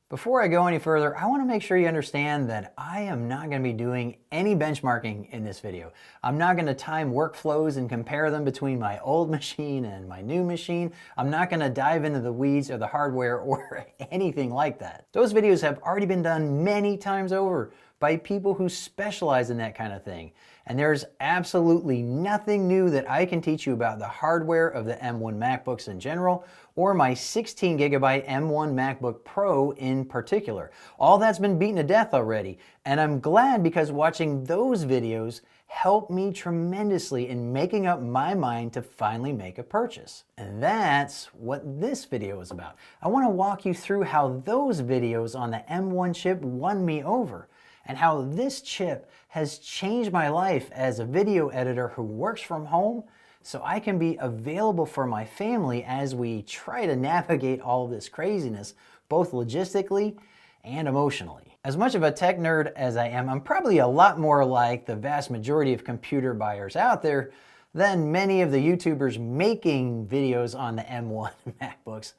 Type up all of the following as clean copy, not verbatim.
Before I go any further, I want to make sure you understand that I am not going to be doing any benchmarking in this video. I'm not going to time workflows and compare them between my old machine and my new machine. I'm not going to dive into the weeds or the hardware or anything like that. Those videos have already been done many times over by people who specialize in that kind of thing. And there's absolutely nothing new that I can teach you about the hardware of the M1 MacBooks in general, or my 16GB M1 MacBook Pro in particular. All that's been beaten to death already, and I'm glad because watching those videos helped me tremendously in making up my mind to finally make a purchase. And that's what this video is about. I want to walk you through how those videos on the M1 chip won me over, and how this chip has changed my life as a video editor who works from home so I can be available for my family as we try to navigate all of this craziness, both logistically and emotionally. As much of a tech nerd as I am, I'm probably a lot more like the vast majority of computer buyers out there than many of the YouTubers making videos on the M1 MacBooks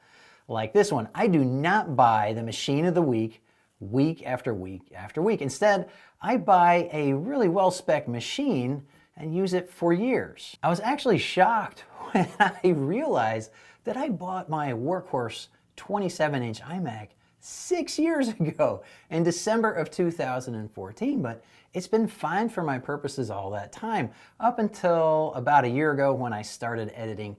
like this one. I do not buy the machine of the week after week after week. Instead, I buy a really well-spec'd machine and use it for years. I was actually shocked when I realized that I bought my workhorse 27-inch iMac 6 years ago in December of 2014, but it's been fine for my purposes all that time, up until about a year ago when I started editing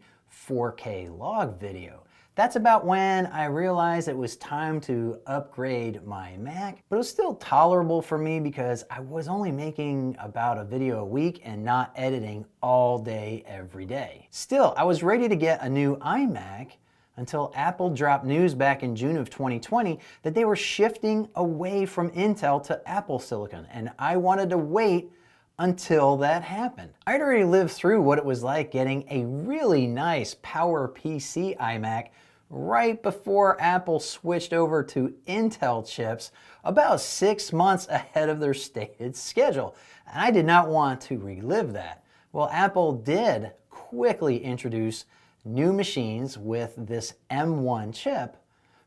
4K log video. That's about when I realized it was time to upgrade my Mac, but it was still tolerable for me because I was only making about a video a week and not editing all day, every day. Still, I was ready to get a new iMac until Apple dropped news back in June of 2020 that they were shifting away from Intel to Apple Silicon, and I wanted to wait until that happened. I'd already lived through what it was like getting a really nice PowerPC iMac right before Apple switched over to Intel chips about 6 months ahead of their stated schedule. And I did not want to relive that. Well, Apple did quickly introduce new machines with this M1 chip,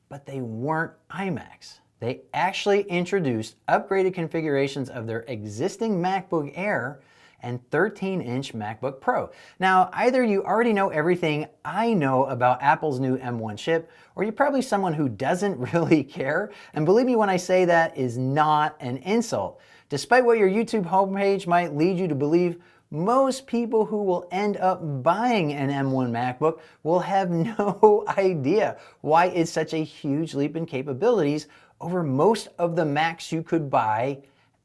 but they weren't iMacs. They actually introduced upgraded configurations of their existing MacBook Air and 13-inch MacBook Pro. Now, either you already know everything I know about Apple's new M1 chip, or you're probably someone who doesn't really care. And believe me when I say that is not an insult. Despite what your YouTube homepage might lead you to believe, most people who will end up buying an M1 MacBook will have no idea why it's such a huge leap in capabilities over most of the Macs you could buy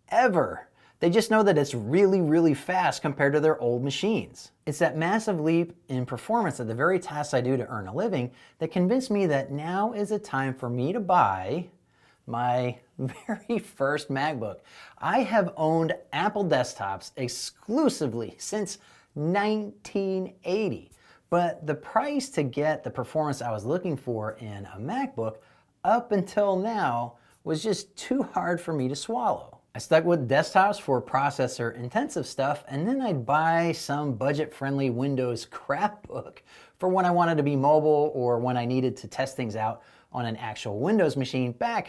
ever. They just know that it's really, really fast compared to their old machines. It's that massive leap in performance of the very tasks I do to earn a living that convinced me that now is a time for me to buy my very first MacBook. I have owned Apple desktops exclusively since 1980, but the price to get the performance I was looking for in a MacBook up until now was just too hard for me to swallow. I stuck with desktops for processor intensive stuff, and then I'd buy some budget-friendly Windows crapbook for when I wanted to be mobile or when I needed to test things out on an actual Windows machine back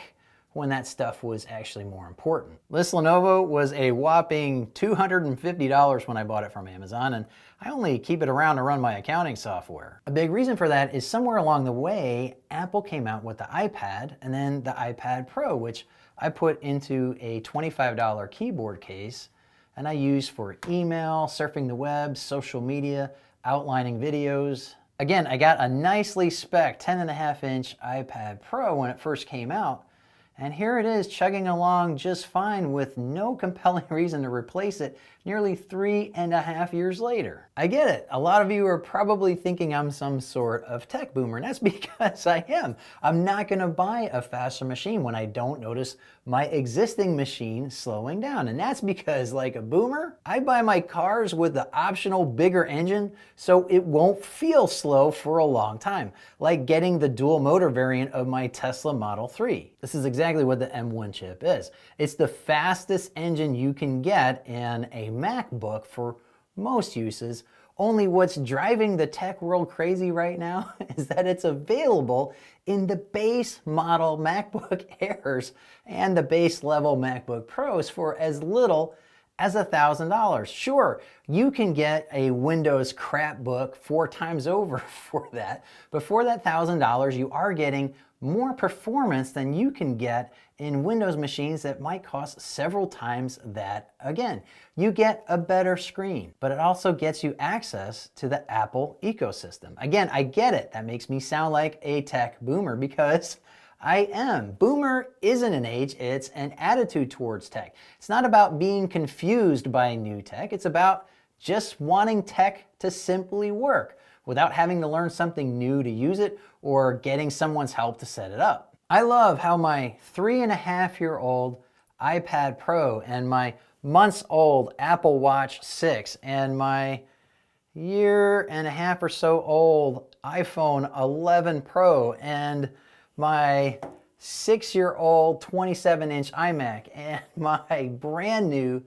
when that stuff was actually more important. This Lenovo was a whopping $250 when I bought it from Amazon, and I only keep it around to run my accounting software. A big reason for that is somewhere along the way, Apple came out with the iPad and then the iPad Pro, which I put into a $25 keyboard case and I use for email, surfing the web, social media, outlining videos. Again, I got a nicely spec'd 10.5-inch iPad Pro when it first came out, and here it is chugging along just fine with no compelling reason to replace it nearly 3.5 years later. I get it. A lot of you are probably thinking I'm some sort of tech boomer, and that's because I am. I'm not going to buy a faster machine when I don't notice my existing machine slowing down. And that's because, like a boomer, I buy my cars with the optional bigger engine so it won't feel slow for a long time, like getting the dual motor variant of my Tesla Model 3. This is exactly what the M1 chip is. It's the fastest engine you can get in a MacBook for most uses, Only what's driving the tech world crazy right now is that it's available in the base model MacBook Airs and the base level MacBook Pros for as little as $1,000. Sure, you can get a Windows crap book 4 times over for that, but for that $1,000 you are getting more performance than you can get in Windows machines that might cost several times that again. You get a better screen, but it also gets you access to the Apple ecosystem. Again, I get it. That makes me sound like a tech boomer because I am. Boomer isn't an age, it's an attitude towards tech. It's not about being confused by new tech, it's about just wanting tech to simply work without having to learn something new to use it or getting someone's help to set it up. I love how my 3.5-year-old iPad Pro and my months-old Apple Watch 6 and my 1.5 or so old iPhone 11 Pro and my 6-year-old 27-inch iMac and my brand new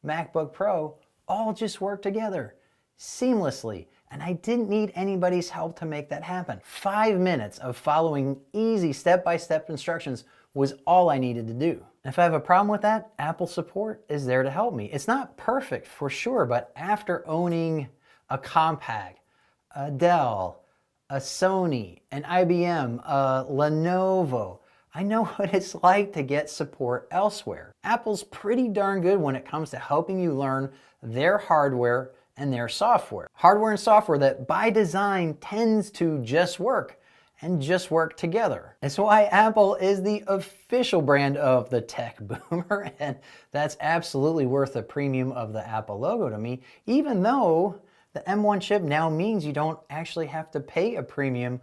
MacBook Pro all just work together seamlessly. And I didn't need anybody's help to make that happen. 5 minutes of following easy step-by-step instructions was all I needed to do. If I have a problem with that, Apple support is there to help me. It's not perfect for sure, but after owning a Compaq, a Dell, a Sony, an IBM, a Lenovo, I know what it's like to get support elsewhere. Apple's pretty darn good when it comes to helping you learn their hardware and their software. Hardware and software that by design tends to just work and just work together. It's why Apple is the official brand of the tech boomer, and that's absolutely worth the premium of the Apple logo to me, even though the M1 chip now means you don't actually have to pay a premium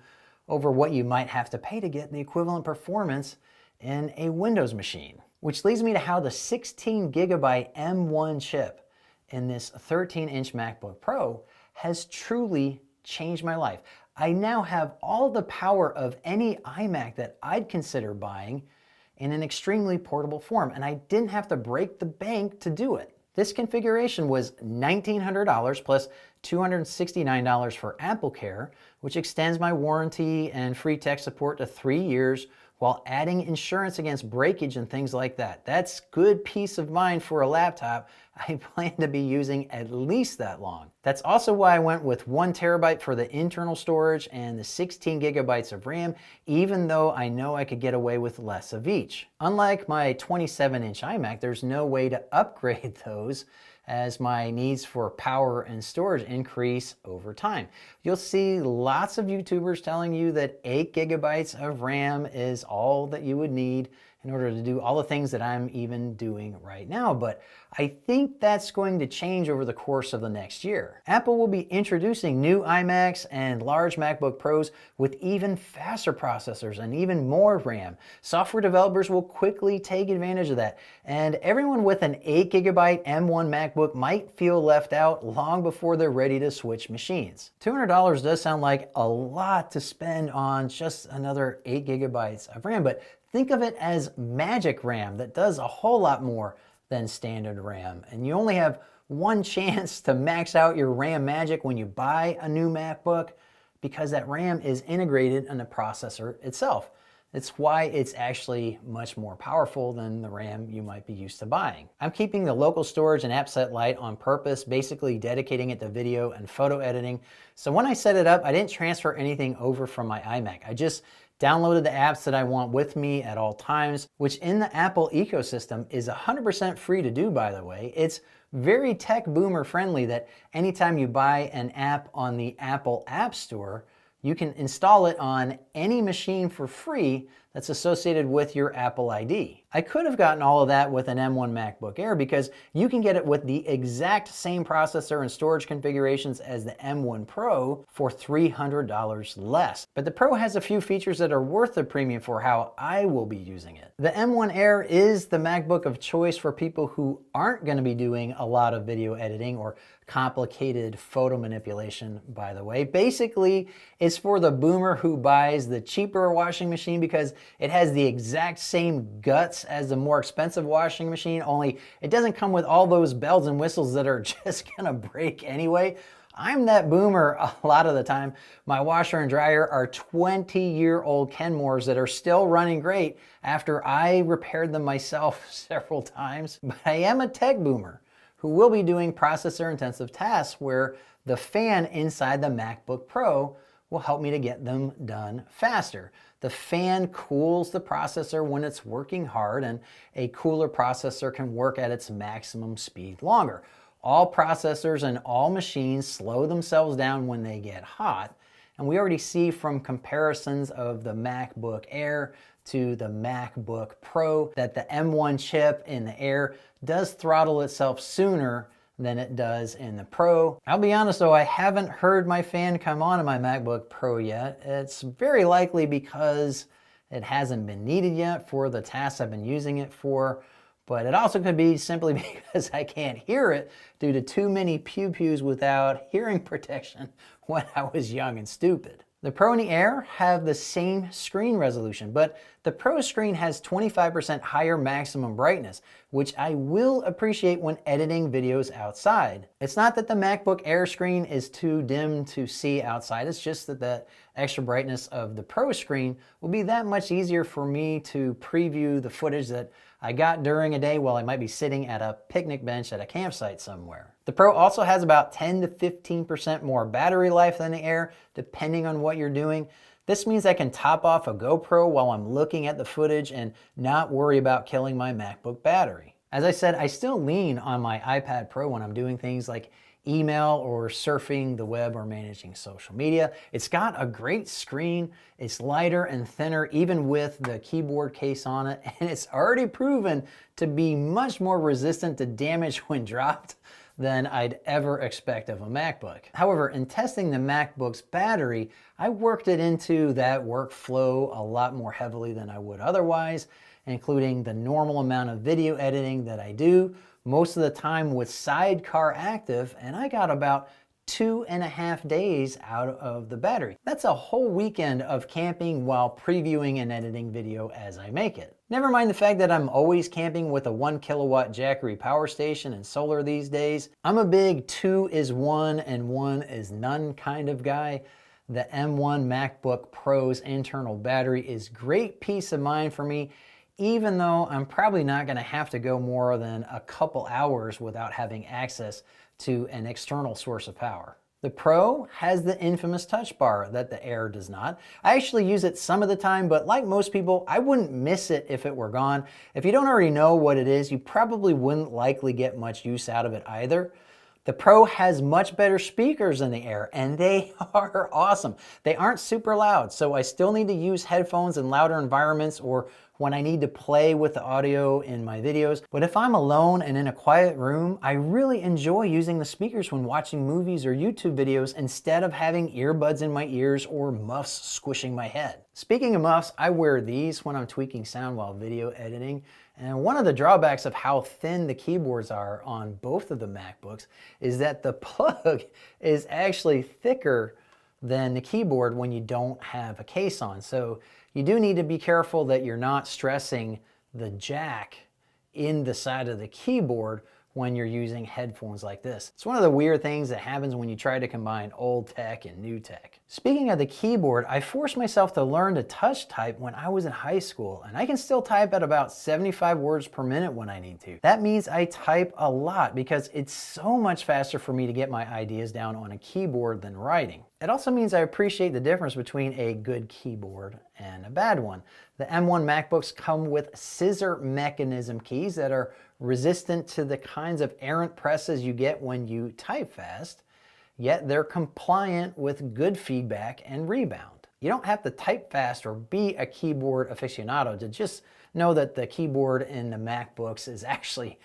over what you might have to pay to get the equivalent performance in a Windows machine. Which leads me to how the 16 gigabyte M1 chip in this 13-inch MacBook Pro has truly changed my life. I now have all the power of any iMac that I'd consider buying in an extremely portable form, and I didn't have to break the bank to do it. This configuration was $1,900 plus $269 for Apple Care, which extends my warranty and free tech support to 3 years while adding insurance against breakage and things like that. That's good peace of mind for a laptop I plan to be using at least that long. That's also why I went with 1 terabyte for the internal storage and the 16 gigabytes of RAM, even though I know I could get away with less of each. Unlike my 27-inch iMac, there's no way to upgrade those as my needs for power and storage increase over time. You'll see lots of YouTubers telling you that 8 gigabytes of RAM is all that you would need in order to do all the things that I'm even doing right now, but I think that's going to change over the course of the next year. Apple will be introducing new iMacs and large MacBook Pros with even faster processors and even more RAM. Software developers will quickly take advantage of that, and everyone with an 8 gigabyte M1 MacBook might feel left out long before they're ready to switch machines. $200 does sound like a lot to spend on just another 8 gigabytes of RAM, but think of it as magic RAM that does a whole lot more than standard RAM. And you only have one chance to max out your RAM magic when you buy a new MacBook because that RAM is integrated in the processor itself. It's why it's actually much more powerful than the RAM you might be used to buying. I'm keeping the local storage and app set light on purpose, basically dedicating it to video and photo editing. So when I set it up, I didn't transfer anything over from my iMac. I just downloaded the apps that I want with me at all times, which in the Apple ecosystem is 100% free to do, by the way. It's very tech boomer friendly that anytime you buy an app on the Apple App Store, you can install it on any machine for free that's associated with your Apple ID. I could have gotten all of that with an M1 MacBook Air because you can get it with the exact same processor and storage configurations as the M1 Pro for $300 less. But the Pro has a few features that are worth the premium for how I will be using it. The M1 Air is the MacBook of choice for people who aren't going to be doing a lot of video editing or complicated photo manipulation, by the way. Basically, it's for the boomer who buys the cheaper washing machine because it has the exact same guts as the more expensive washing machine, only it doesn't come with all those bells and whistles that are just gonna break anyway. I'm that boomer a lot of the time. My washer and dryer are 20-year-old Kenmores that are still running great after I repaired them myself several times. But I am a tech boomer who will be doing processor-intensive tasks where the fan inside the MacBook Pro will help me to get them done faster. The fan cools the processor when it's working hard, and a cooler processor can work at its maximum speed longer. All processors and all machines slow themselves down when they get hot, and we already see from comparisons of the MacBook Air to the MacBook Pro that the M1 chip in the Air does throttle itself sooner than it does in the Pro. I'll be honest though, I haven't heard my fan come on in my MacBook Pro yet. It's very likely because it hasn't been needed yet for the tasks I've been using it for, but it also could be simply because I can't hear it due to too many pew-pews without hearing protection when I was young and stupid. The Pro and the Air have the same screen resolution, but the Pro screen has 25% higher maximum brightness, which I will appreciate when editing videos outside. It's not that the MacBook Air screen is too dim to see outside, it's just that the extra brightness of the Pro screen will be that much easier for me to preview the footage that I got during a day while I might be sitting at a picnic bench at a campsite somewhere. The Pro also has about 10 to 15% more battery life than the Air, depending on what you're doing. This means I can top off a GoPro while I'm looking at the footage and not worry about killing my MacBook battery. As I said, I still lean on my iPad Pro when I'm doing things like email or surfing the web or managing social media. It's got a great screen, it's lighter and thinner even with the keyboard case on it, and it's already proven to be much more resistant to damage when dropped than I'd ever expect of a MacBook. However, in testing the MacBook's battery, I worked it into that workflow a lot more heavily than I would otherwise, including the normal amount of video editing that I do, most of the time with Sidecar active, and I got about 2.5 days out of the battery. That's a whole weekend of camping while previewing and editing video as I make it. Never mind the fact that I'm always camping with a 1 kilowatt Jackery power station and solar these days. I'm a big 2 is 1 and 1 is none kind of guy. The M1 MacBook Pro's internal battery is great peace of mind for me, even though I'm probably not going to have to go more than a couple hours without having access to an external source of power. The Pro has the infamous touch bar that the Air does not. I actually use it some of the time, but like most people, I wouldn't miss it if it were gone. If you don't already know what it is, you probably wouldn't likely get much use out of it either. The Pro has much better speakers than the Air, and they are awesome. They aren't super loud, so I still need to use headphones in louder environments or when I need to play with the audio in my videos. But if I'm alone and in a quiet room, I really enjoy using the speakers when watching movies or YouTube videos instead of having earbuds in my ears or muffs squishing my head. Speaking of muffs, I wear these when I'm tweaking sound while video editing. And one of the drawbacks of how thin the keyboards are on both of the MacBooks is that the plug is actually thicker than the keyboard when you don't have a case on. So you do need to be careful that you're not stressing the jack in the side of the keyboard when you're using headphones like this. It's one of the weird things that happens when you try to combine old tech and new tech. Speaking of the keyboard, I forced myself to learn to touch type when I was in high school, and I can still type at about 75 words per minute when I need to. That means I type a lot because it's so much faster for me to get my ideas down on a keyboard than writing. It also means I appreciate the difference between a good keyboard and a bad one. The M1 MacBooks come with scissor mechanism keys that are resistant to the kinds of errant presses you get when you type fast, yet they're compliant with good feedback and rebound. You don't have to type fast or be a keyboard aficionado to just know that the keyboard in the MacBooks is actually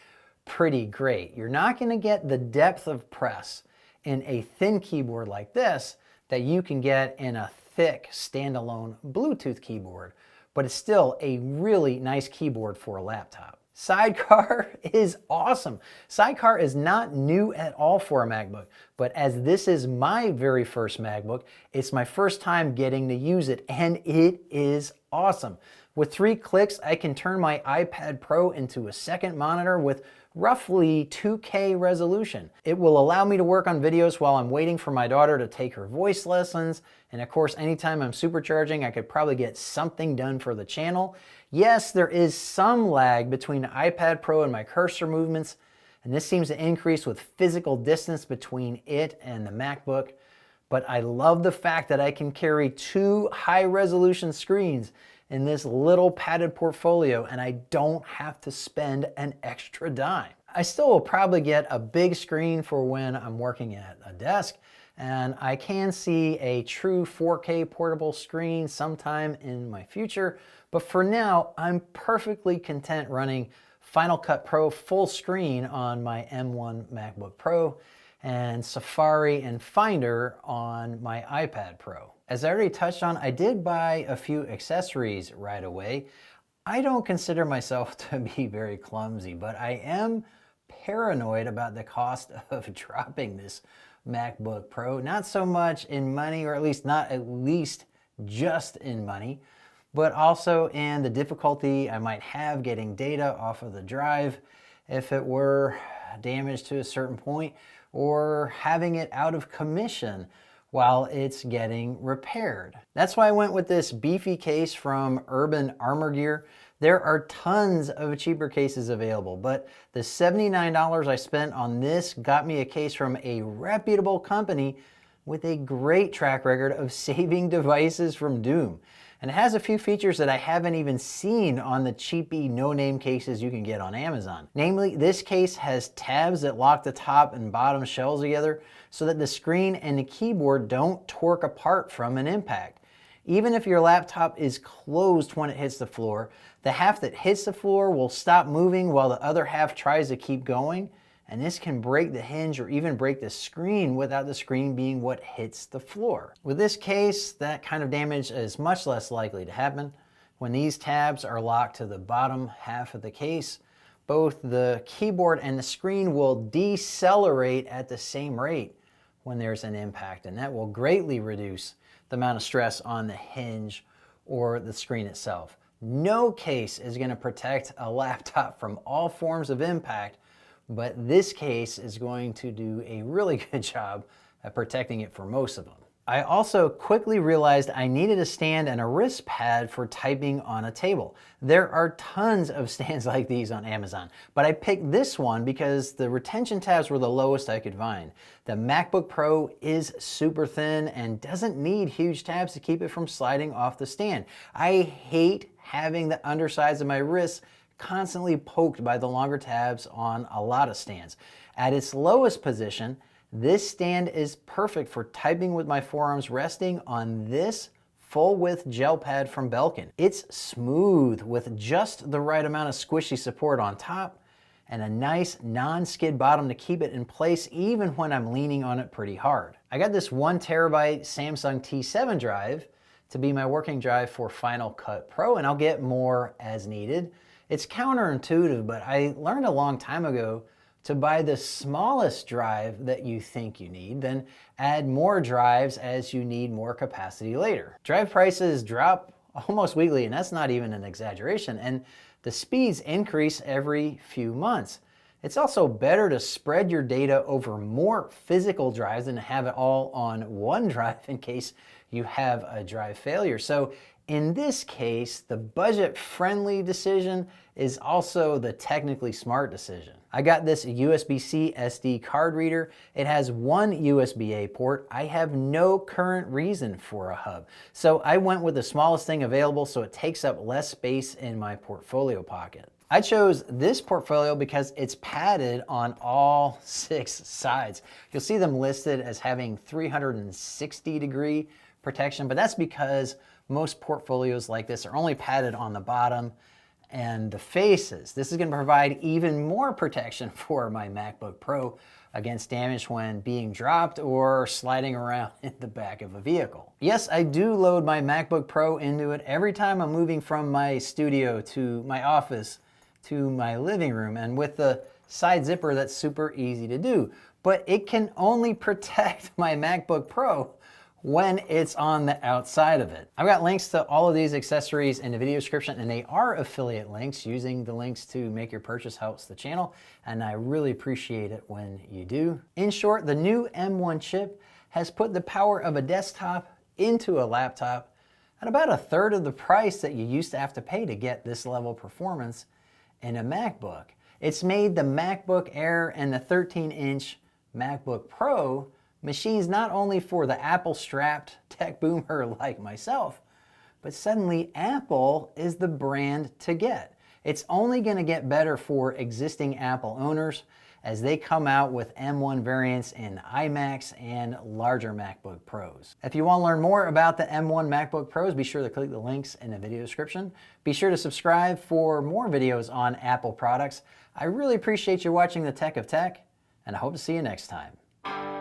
pretty great. You're not going to get the depth of press in a thin keyboard like this that you can get in a thick standalone Bluetooth keyboard, but it's still a really nice keyboard for a laptop. Sidecar is awesome. Sidecar is not new at all for a MacBook, but as this is my very first MacBook, it's my first time getting to use it, and it is awesome. With 3 clicks, I can turn my iPad Pro into a second monitor with roughly 2K resolution. It will allow me to work on videos while I'm waiting for my daughter to take her voice lessons. And of course, anytime I'm supercharging, I could probably get something done for the channel. Yes, there is some lag between the iPad Pro and my cursor movements, and this seems to increase with physical distance between it and the MacBook. But I love the fact that I can carry 2 high-resolution screens in this little padded portfolio, and I don't have to spend an extra dime. I still will probably get a big screen for when I'm working at a desk, and I can see a true 4K portable screen sometime in my future, but for now, I'm perfectly content running Final Cut Pro full screen on my M1 MacBook Pro and Safari and Finder on my iPad Pro. As I already touched on, I did buy a few accessories right away. I don't consider myself to be very clumsy, but I am paranoid about the cost of dropping this MacBook Pro. Not so much in money, or at least just in money, but also in the difficulty I might have getting data off of the drive if it were damaged to a certain point, or having it out of commission while it's getting repaired. That's why I went with this beefy case from Urban Armor Gear. There are tons of cheaper cases available, but the $79 I spent on this got me a case from a reputable company with a great track record of saving devices from doom. And it has a few features that I haven't even seen on the cheapy no-name cases you can get on Amazon. Namely, this case has tabs that lock the top and bottom shells together so that the screen and the keyboard don't torque apart from an impact. Even if your laptop is closed when it hits the floor, the half that hits the floor will stop moving while the other half tries to keep going. And this can break the hinge or even break the screen without the screen being what hits the floor. With this case, that kind of damage is much less likely to happen. When these tabs are locked to the bottom half of the case, both the keyboard and the screen will decelerate at the same rate when there's an impact, and that will greatly reduce the amount of stress on the hinge or the screen itself. No case is going to protect a laptop from all forms of impact, but this case is going to do a really good job at protecting it for most of them. I also quickly realized I needed a stand and a wrist pad for typing on a table. There are tons of stands like these on Amazon, but I picked this one because the retention tabs were the lowest I could find. The MacBook Pro is super thin and doesn't need huge tabs to keep it from sliding off the stand. I hate having the undersides of my wrists constantly poked by the longer tabs on a lot of stands. At its lowest position, this stand is perfect for typing with my forearms resting on this full-width gel pad from Belkin. It's smooth with just the right amount of squishy support on top and a nice non-skid bottom to keep it in place even when I'm leaning on it pretty hard. I got this 1 terabyte Samsung T7 drive to be my working drive for Final Cut Pro, and I'll get more as needed. It's counterintuitive, but I learned a long time ago to buy the smallest drive that you think you need, then add more drives as you need more capacity later. Drive prices drop almost weekly, and that's not even an exaggeration, and the speeds increase every few months. It's also better to spread your data over more physical drives than to have it all on one drive in case you have a drive failure. So in this case, the budget-friendly decision is also the technically smart decision. I got this USB-C SD card reader. It has one USB-A port. I have no current reason for a hub. So I went with the smallest thing available so it takes up less space in my portfolio pocket. I chose this portfolio because it's padded on all 6 sides. You'll see them listed as having 360-degree protection, but that's because most portfolios like this are only padded on the bottom and the faces. This is going to provide even more protection for my MacBook Pro against damage when being dropped or sliding around in the back of a vehicle. Yes, I do load my MacBook Pro into it every time I'm moving from my studio to my office to my living room, and with the side zipper, that's super easy to do. But it can only protect my MacBook Pro when it's on the outside of it. I've got links to all of these accessories in the video description, and they are affiliate links. Using the links to make your purchase helps the channel, and I really appreciate it when you do. In short, the new M1 chip has put the power of a desktop into a laptop at about a third of the price that you used to have to pay to get this level of performance in a MacBook. It's made the MacBook Air and the 13-inch MacBook Pro machines not only for the Apple-strapped tech boomer like myself, but suddenly Apple is the brand to get. It's only going to get better for existing Apple owners as they come out with M1 variants in iMacs and larger MacBook Pros. If you want to learn more about the M1 MacBook Pros, be sure to click the links in the video description. Be sure to subscribe for more videos on Apple products. I really appreciate you watching The Tech of Tech, and I hope to see you next time.